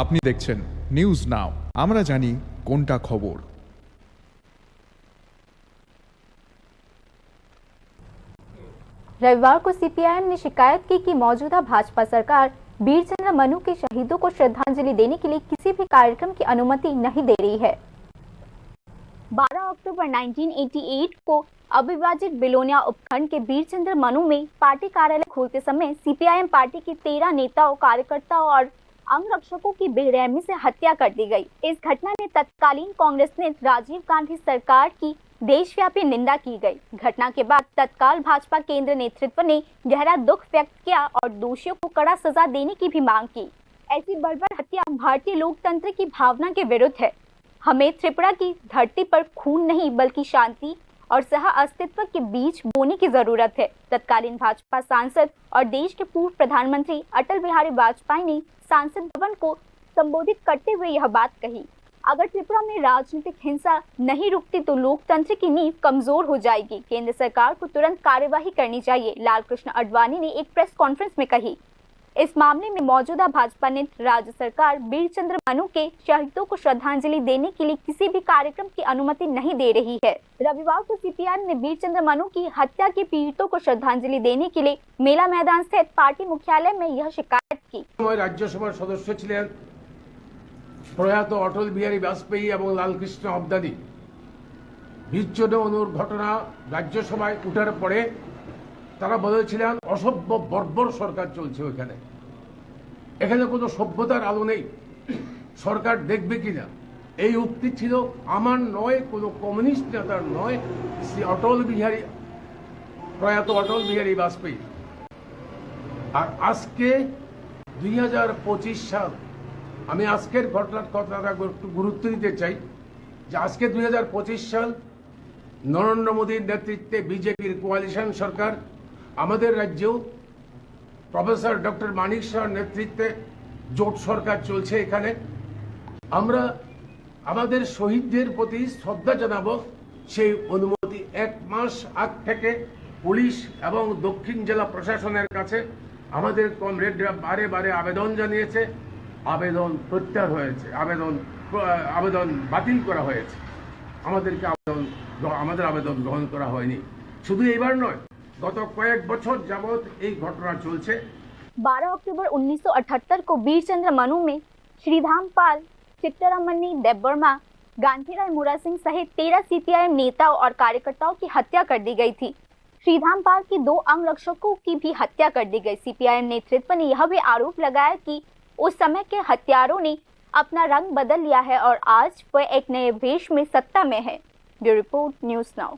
আপনি দেখছেন news now, আমরা জানি কোনটা খবর। रविवार को सीपीआईएम ने शिकायत की कि मौजूदा भाजपा सरकार वीर चंद्र मनु के शहीदों को श्रद्धांजलि देने के लिए किसी भी कार्यक्रम की अनुमति नहीं दे रही है। 12 अक्टूबर 1988 को अविभाजित बिलोनिया उपखंड के वीर चंद्र मनु में पार्टी कार्यालय खोलते समय सीपीआईएम पार्टी के 13 नेताओं, कार्यकर्ताओं और अंगरक्षकों की बेरहमी से हत्या कर दी गई। इस घटना ने तत्कालीन कांग्रेस नेता राजीव गांधी सरकार की देशव्यापी निंदा की गई। घटना के बाद तत्काल भाजपा केंद्र नेतृत्व ने गहरा दुख व्यक्त किया और दोषियों को कड़ा सजा देने की भी मांग की। ऐसी बर्बर हत्या भारतीय लोकतंत्र की भावना के विरुद्ध है। हमें त्रिपुरा की धरती पर खून नहीं बल्कि शांति और सह अस्तित्व के बीच बोने की जरूरत है। तत्कालीन भाजपा सांसद और देश के पूर्व प्रधानमंत्री अटल बिहारी वाजपेयी ने सांसद भवन को संबोधित करते हुए यह बात कही। अगर त्रिपुरा में राजनीतिक हिंसा नहीं रुकती तो लोकतंत्र की नींव कमजोर हो जाएगी। केंद्र सरकार को तुरंत कार्यवाही करनी चाहिए, लालकृष्ण आडवाणी ने एक प्रेस कॉन्फ्रेंस में कही। इस मामले में मौजूदा भाजपा ने राज्य सरकार वीर चंद्र मनु के शहीदों को श्रद्धांजलि देने के लिए किसी भी कार्यक्रम की अनुमति नहीं दे रही है। रविवार को सीपीआईएम ने वीर चंद्र मनु की हत्या के पीड़ितों को श्रद्धांजलि देने के लिए मेला मैदान स्थित पार्टी मुख्यालय में यह शिकायत की। राज्यसभा सदस्य छिलेन प्रयात अटल बिहारी वाजपेयी और लालकृष्ण आडवाणी वीर चंद्र मनुर घटना राज्यसभाয় उठार पड़े তারা বলেছিলেন অসভ্য বর্বর সরকার চলছে ওখানে, এখানে কোনো সভ্যতার আলো নেই, সরকার দেখবে কিনা। এই উক্তি ছিল আমার নয়, কোনো কমিউনিস্ট নেতার নয়, শ্রী প্রয়াত অটল বিহারী বাজপেয়ী। আর আজকে 2025 সাল, আমি আজকের ঘটনার কথাটা একটু গুরুত্ব দিতে চাই যে আজকে 2025 সাল নরেন্দ্র মোদীর নেতৃত্বে বিজেপির কোয়ালিশন সরকার, আমাদের রাজ্যেও প্রফেসর ডক্টর মানিক শাহর নেতৃত্বে জোট সরকার চলছে। এখানে আমরা আমাদের শহীদদের প্রতি শ্রদ্ধা জানাবো, সেই অনুমতি 1 মাস আগ থেকে পুলিশ এবং দক্ষিণ জেলা প্রশাসনের কাছে আমাদের কমরেডরা বারে বারে আবেদন জানিয়েছে। আবেদন প্রত্যাহার হয়েছে, আবেদন বাতিল করা হয়েছে। আমাদের আবেদন গ্রহণ করা হয়নি। শুধু এবার নয়, गत कয়েক বছর যাবত এই ঘটনা চলছে। 12 अक्टूबर 1978 को वीर चंद्र मनु में श्रीधाम पाल, चित्तरमणी देबबर्मा, गांधीराय मुरा सिंह सहित 13 सीपीआईएम नेताओं और कार्यकर्ताओं की हत्या कर दी गई थी। श्रीधाम पाल की 2 अंगरक्षकों की भी हत्या कर दी गई। सीपीआईएम नेतृत्व ने यह भी आरोप लगाया कि उस समय के हत्यारों ने अपना रंग बदल लिया है और आज वह एक नए वेश में सत्ता में है। Bureau report, news now.